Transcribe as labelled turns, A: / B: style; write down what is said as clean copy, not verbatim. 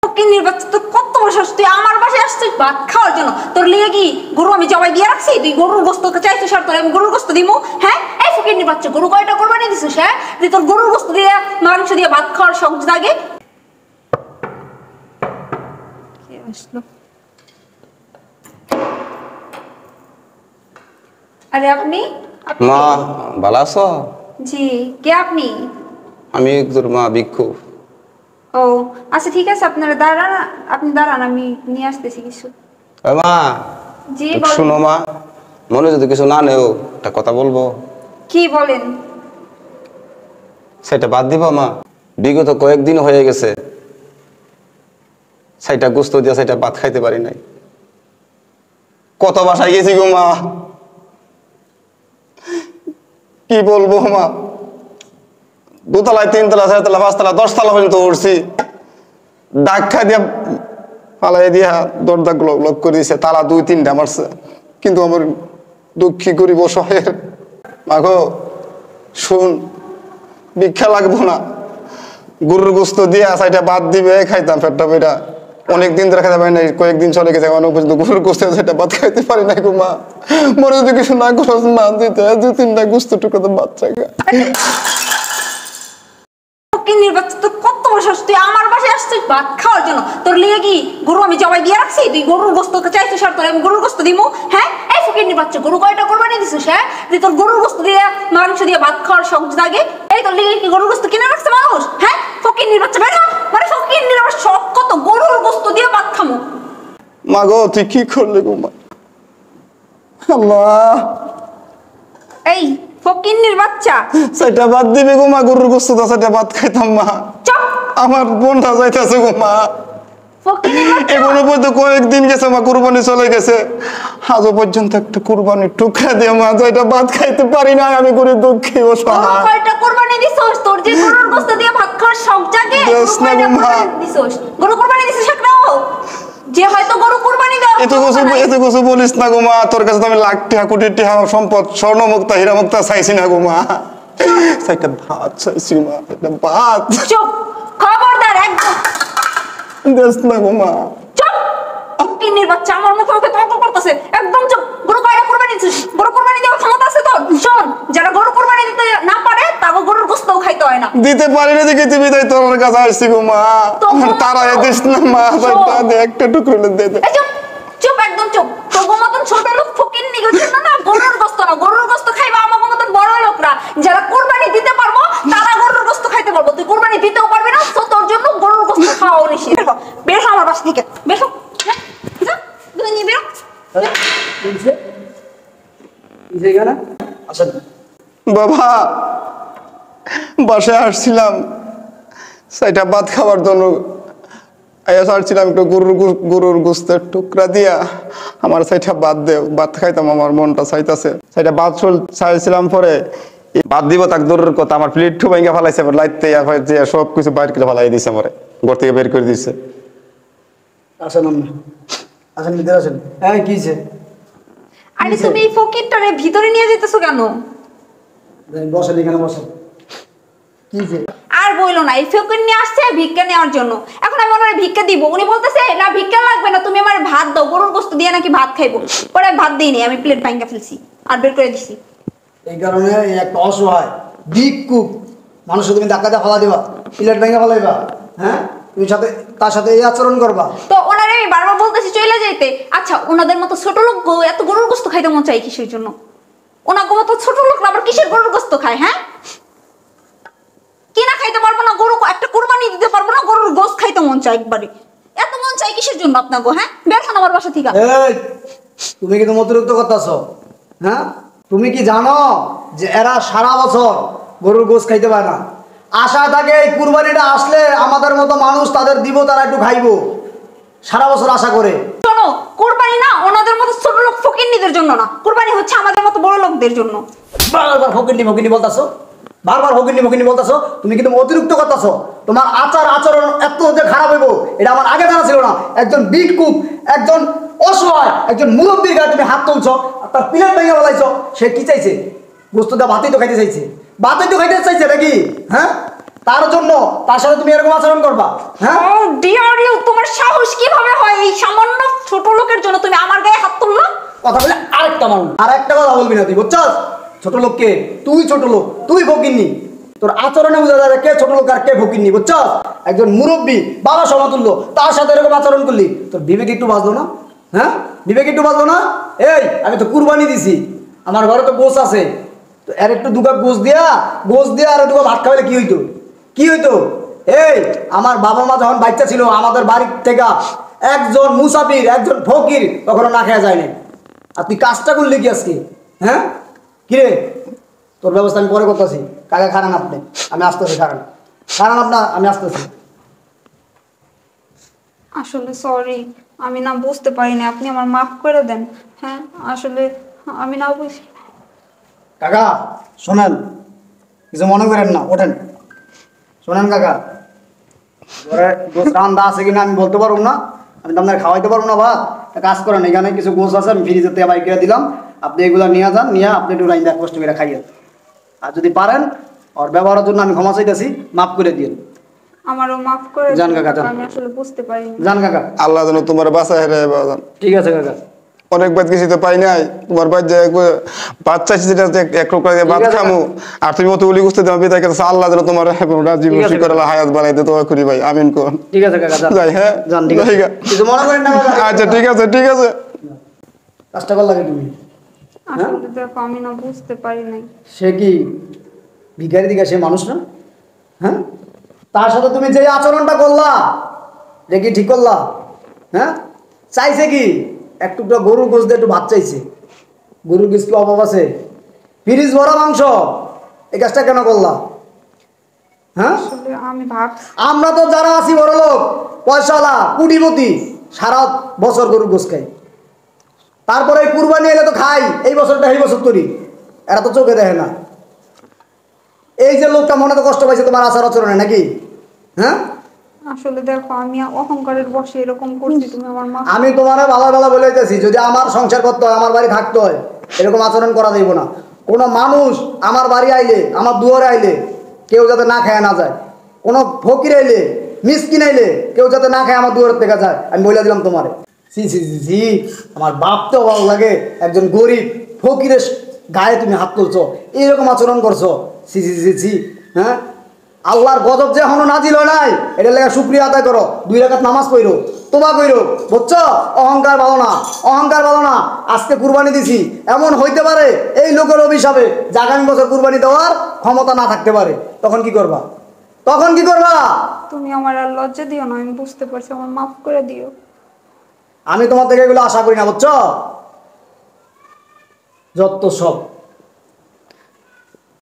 A: ফকিন্নির বাচ্চা, তোর কত বড় সাহস! তুই আমার বাসায় আসছিস ভাত খাওয়ার জন্য? তোর লিগে কি গরু আমি জবাই দিয়ে রাখছি? তুই গরুর গোস্ত চাইছিস আর তোর আমি গরুর গোস্ত দিমু? হ্যাঁ, এই ফকিন্নির বাচ্চা, গরু কয়টা কোরবানি দিছিস? হ্যাঁ, তুই তোর গরুর গোস্ত দিয়ে মাংস দিয়ে ভাত খাওয়ার শখ জাগে? কে আসলো? আরে আপনি?
B: মা ভালো আছো?
A: জি, কে আপনি?
B: আমি তোর মা ভিক্ষু।
A: ও আচ্ছা, ঠিক আছে, আপনারা দাঁড়ান, আপনি দাঁড়ান, আমি নিয়ে আসতেছি কিছু।
B: মা
A: জি
B: শোনো মা, মনে যদি কিছু না নেও একটা কথা বলবো।
A: কি বলেন?
B: সেটা বাদ দিবা মা? বিগত কয়েকদিন হয়ে গেছে সেটা গোস্ত দিয়া সেটা ভাত খাইতে পারি নাই। কত বাসায় গেছি গো মা, কি বলবো মা। দুতলায়, তিনতলা, চারতলা, পাঁচতলা, 10 তলা পর্যন্ত উঠছি। ডাক খাই দিয়া পালাই দিয়া দরজা লক করে দিয়েছে, তালা 2-3টা মারছে। কিন্তু আমার দুঃখী গরিব অসহায়ের মাগো শুন, ভিক্ষা লাগবো না, গরুর গোস্ত দিয়ে সাইডে বাদ দিবে খাইতাম পেটটা পেটা। অনেকদিন ধরে খাইতে পারি নাই, কয়েকদিন চলে গেছে, অনেক পর্যন্ত গরুর গোস্ত সেটা ভাত খাইতে পারি নাই গো মা। মনে যদি কিছু না খরচ না দিতে 2-3টা গোস্ত টুকরো তো ভাত চাইগা।
A: ফকিন্নির বাচ্চা, তোর কত বড় সাহস! তুই আমার বাসায় আসছিস ভাত খাওয়ার জন্য? তোর লিগে কি গরু আমি জবাই দিয়ে রাখছি? তুই গরুর গোস্ত চাইছিস আর তোর আমি গরুর গোস্ত দিমু? হ্যাঁ, এই ফকিন্নির বাচ্চা, গরু কয়টা কোরবানি দিছিস? হ্যাঁ, তুই তোর গরুর গোস্ত দিয়ে মাংস দিয়ে ভাত খাওয়ার শখ জাগে? এই তোর লিগে কি গরুর গোস্ত কিনে রাখছে মানুষ? হ্যাঁ, ফকিন্নির বাচ্চা বের হ। মানে ফকিন্নির আমার শখ কত, গরুর গোস্ত দিয়ে ভাত খামু?
B: মা গো তুই কি করলে গো মা? আল্লাহ,
A: এই ফকিন্নির বাচ্চা,
B: সেটা বাদ দিবি গো মা, গরুর গোস্ত তো সেটা ভাত খাইতাম মা।
A: চুপ!
B: আমার বোনটা যাইতেছে গো মা।
A: ফকিন্নির বাচ্চা,
B: এগুলো পর্যন্ত কয়েকদিন গেছে মা, কুরবানি চলে গেছে, আজও পর্যন্ত একটা কুরবানির টুকরা দিয়ে মা যেটা ভাত খাইতে পারি না। আমি গরিব দুঃখী
A: গরু
B: অসহায়।
A: কয়টা কোরবানি দিছস? তোর যে গরুর গোস্ত দিয়ে ভাত খাওয়ার শখ জাগে,
B: দেশ না গো মা।
A: গরু কোরবানি দিছিস একটাও? যে হয়তো গরু কোরবানি দেওয়া
B: এত কিছু বলিস না গো মা, তোর কাছে তো আমি লাখ টাকা কোটি টাকা সম্পদ স্বর্ণ মুক্তা হীরা মুক্তা চাইছি না গো মা। সেটা ভাত চাইছি মা, এটা ভাত।
A: চুপ! খবরদার, একদম
B: দেশ না গো মা।
A: চুপ! ফকিন্নির বাচ্চা আমার মুখে মুখে তর্ক করতেছে, একদম চুপ! গরু কয়টা কোরবানি দিছিস? গরু কোরবানি দেওয়ার ক্ষমতা আছে তোর? শোন, যারা গরু কোরবানি দিতে না পারে তাকে গরুর গোস্তও খাইতে হয় না।
B: দিতে পারি না দেখে তুমি তাই তোর কাছে আসছি গো মা। তারা দিস না মা, একটা টুকরো দে দে।
A: চুপ! চুপ, একদম চুপ! তোর মতন ছোট লোক ফকিন্নির জন্য না গরুর গোস্ত না, গরুর গোস্ত খাইবা আমার মতন বড় লোকরা। যারা কোরবানি দিতে পারবো তারা গরুর গোস্ত খাইতে পারবো। তুই কোরবানি দিতেও পারবি না, তো তোর জন্য গরুর গোস্ত খাওয়াও নিষেধ। বের হ আমার বাসা থেকে, বের হ। যা, যা, নিয়ে বের হ।
B: বাবা বাসায় আসছিলাম সেটা ভাত খাওয়ার জন্য, আসছিলাম একটু গরুর গোস্তের টুকরা দিয়া আমার সেটা বাদ দেও, ভাত খাইতাম, আমার মনটা চাইতাছে। সেটা ভাত চাইছিলাম, পরে বাদ দিব তাক দূরের কথা, আমার প্লেট ঠু ভেঙে ফেলাইছে, লাইতে সব কিছু বাইর করে ফেলাই দিছে, আমার ঘর থেকে বের করে দিছে।
C: আসেন আসেন, ভিতরে আসেন। হ্যাঁ, কি হয়েছে?
A: আরে তুমি এই ফকিরটারে ভিতরে নিয়ে যেতেছো কেন?
C: বসেন এখানে, বসেন। কি হয়েছে?
A: আর বইলো না, এই ফকির নিয়ে আসছে ভিক্ষা নেওয়ার জন্য। এখন আমি ওনারে ভিক্ষা দিব, উনি বলতেছে না ভিক্ষা লাগবে না, তুমি আমার ভাত দাও, গরুর গোস্ত দিয়ে নাকি ভাত খাইবো। পরে ভাত দিইনি, আমি প্লেট ভাঙা ফেলছি আর বের করে দিছি।
C: এই কারণে এই একটা অসহায় ভিক্ষুক মানুষকে তুমি ধাক্কা দিয়ে ফেলা দিবা, প্লেট ভেঙে ফেলাইবা? হ্যাঁ, তুমি তার সাথে এই আচরণ করবা?
A: তো ওনারে আমি বারবার বলতেছি চলে যাইতে। আচ্ছা, ওনাদের মতো ছোট লোক এত গরুর গোস্ত খাইতে মন চাই কিসের জন্য? ওনাকে মতো ছোট লোকরা আবার কিসের গরুর গোস্ত খায়? হ্যাঁ, কিনা খাইতে পারবো না, গরু একটা কুরবানি দিতে পারবো না, গরুর গোস্ত খাইতে মন চাই একবারে। এত মন চাই কিসের জন্য আপনাকে? হ্যাঁ, বের হন আমার বাসা থেকে।
C: এই, তুমি কিন্তু অতিরিক্ত করতেছো। হ্যাঁ, তুমি কি জানো যে এরা সারা বছর গরুর গোস্ত খাইতে পারে না? আশা থাকে এই কুরবানিটা আসলে আমাদের মতো মানুষ তাদের দিব, তারা একটু খাইবো, সারা বছর আশা করে।
A: শোনো, কুরবানি না ওনাদের মতো ছোট লোক ফকিন্নিদের জন্য না, কুরবানি হচ্ছে আমাদের মতো বড় লোকদের জন্য।
C: বারবার ফকিন্নি বলতাছো, বারবার ফকিন্নি বলতাছো, তুমি কিন্তু অতিরিক্ত করতেছো। তোমার আচরণ এত যে খারাপ হইব এটা আমার আগে জানা ছিল না। একজন ভিক্ষুক, একজন অসহায়, একজন মুরব্বীর গায়ে তুমি হাত তুলছো, আর তার প্লেট ভেঙে ফেলাইছো। সে কি চাইছে? গোস্ত দিয়ে ভাতই তো খাইতে চাইছে, ভাতই তো খাইতে চাইছে নাকি? হ্যাঁ, তার জন্য তার সাথে তুমি এরকম আচরণ করবা? হ্যাঁ,
A: ও ডিয়ার ইউ, তোমার সাহস কিভাবে হয় এই সামান্য ছোট লোকের জন্য তুমি আমার গায়ে হাত তুললা?
C: কথা বলে আরেকটা মানুষ আর একটা কথা বলবি না তুই, বুঝছস? ছোট লোককে তুই ছোট লোক, তুই ফকিন্নি। তোর আচরণে বোঝা যায় কে ছোট লোক আর কে ফকিন্নি, বুঝছস? একজন মুরব্বী বাবা সমতুল্য, তার সাথে এরকম আচরণ করলি, তোর বিবেক একটু বাঁচলো না? হ্যাঁ, বিবেক একটু বাঁচলো না? এই আমি তো কুরবানি দিছি, আমার ঘরে তো গোশ আছে, তো এর একটু দুকা গোশ দিয়া আর দুকা ভাত খাওয়ালে কি হইতো? কি হইতো? এই আমার বাবা মা যখন বাচ্চা ছিল, আমাদের বাড়ির থেকে একজন মুসাফির, একজন ফকির কখনো না খেয়া যায় না। আর তুই কাজটা করলি কি আজকে? হ্যাঁ, কিরে? তোর ব্যবস্থা আমি পরে করতেছি। কাকা খারান আপনি, আমি আসতেছি। খারান আপনার, আমি আসতেছি।
A: আসলে সরি, আমি না বুঝতে পারিনি, আপনি আমার মাফ করে দেন। হ্যাঁ আসলে আমি না বুঝি।
C: কাকা শোনেন, কিছু মনে করেন না, ওঠেন। শোনেন কাকা, ঘরে গোছ রান্দা আছে কিনা আমি বলতে পারবো না, আমি তো আপনার খাওয়াইতে পারবো না ভাত। একটা কাজ করেন, এখানে কিছু গোছ আছে, আমি ফ্রিজের থেকে বাইক করে দিলাম, আপনি এগুলো নিয়ে যান, নিয়ে আপনি একটু রাইন্দা কষ্ট করে খাইয়েন। আর যদি পারেন ওর ব্যবহারের জন্য আমি ক্ষমা চাইতেছি, মাফ করে দিন।
A: আমারও মাফ করে
C: যান
A: দিন,
C: কাকা, যান।
A: আমি আসলে বুঝতে পারিনি।
C: যান কাকা।
B: আল্লাহ যেন তোমার বাঁচায় হেরে বাজান।
C: ঠিক আছে কাকা।
B: অনেক বাদ কিছু তো পাই নাই, তোমার বাদ যে ভাত চাইছি যেটা এক টুকরা দিয়ে ভাত
C: ঠিক আছে।
B: খামু, আর তুমি অত উলি গুছতে দেওয়া বিদায় করছো। আল্লাহ যেন তোমার রাজি
C: ঠিক আছে।
B: খুশি করে হায়াত বানাই দে, তোমার করি ভাই, আমিন কর।
C: ঠিক আছে কাকা, যান।
B: যাই, হ্যাঁ
C: যান, ঠিক আছে।
B: যাই গা।
C: কিছু মনে করেন না কাকা।
B: আচ্ছা ঠিক আছে, ঠিক আছে।
C: কাজটা কর লাগে তুমি।
A: আসলে দেখো আমি না বুঝতে পারি নাই।
C: সে কি ভিখারি দিকে সে মানুষ না? হ্যাঁ, তার সাথে তুমি যে আচরণটা করলা, যে কি ঠিক করলা? হ্যাঁ, চাইছে কি এক টুকরা গরুর গোশ দিয়ে একটু ভাত চাইছে। গরুর গোশ কি অভাব আছে? ফ্রিজ ভরা মাংস, এই কাজটা কেন করলা? হ্যাঁ,
A: আসলে আমি ভাব
C: আমরা তো যারা আছি বড় লোক, পয়সাওয়ালা, কুটিপতি, সারা বছর গরুর গোশ খাই, তারপরে এই কুরবানি এলে তো খাই, এই বছরটা এই বছর তৈরি, এরা তো চোখে দেখে না। এই যে লোকটা মনে তো কষ্ট পাইছে তোমার আচার আচরণে নাকি? হ্যাঁ,
A: আসলে দেখো আমি অহংকারের বশে এরকম করছি, তুমি আমার মাফ।
C: আমি তোমার ভালো বলে দিতেছি, যদি আমার সংসার করতে হয়, আমার বাড়ি থাকতে হয়, এরকম আচরণ করা যাইব না। কোনো মানুষ আমার বাড়ি আইলে, আমার দুয়ারে আইলে কেউ যাতে না খায় না যায়, কোনো ফকির আইলে, মিসকিন আইলে কেউ যাতে না খায় আমার দুয়ারের থেকে যায়, আমি বলে দিলাম তোমারে। জি জি জি জি, আমার বাপতেও ভালো লাগে, একজন গরিব ফকিরের গায়ে তুমি হাত তুলছো, এইরকম আচরণ করছো, জি জি জি জি। হ্যাঁ, আল্লাহর গজব যে এখনো নাজিল হয় নাই, এটার লেগে শুকরিয়া আদায় করো, 2 রাকাত নামাজ পড়ো, তোবা কইরো, বুঝছো? অহংকার ভালো না, অহংকার ভালো না। আজকে কুরবানি দিছি, এমন হইতে পারে এই লোকের অভিশাপে যে আগামী বছর কুরবানি দেওয়ার ক্ষমতা না থাকতে পারে, তখন কি করবা? তখন কি করবা?
A: তুমি আমার আর লজ্জা দিও না, আমি বুঝতে পারছি, আমার মাফ করে দিও।
C: আমি তোমার থেকে এগুলো আশা করি না, বুঝছো? যত সব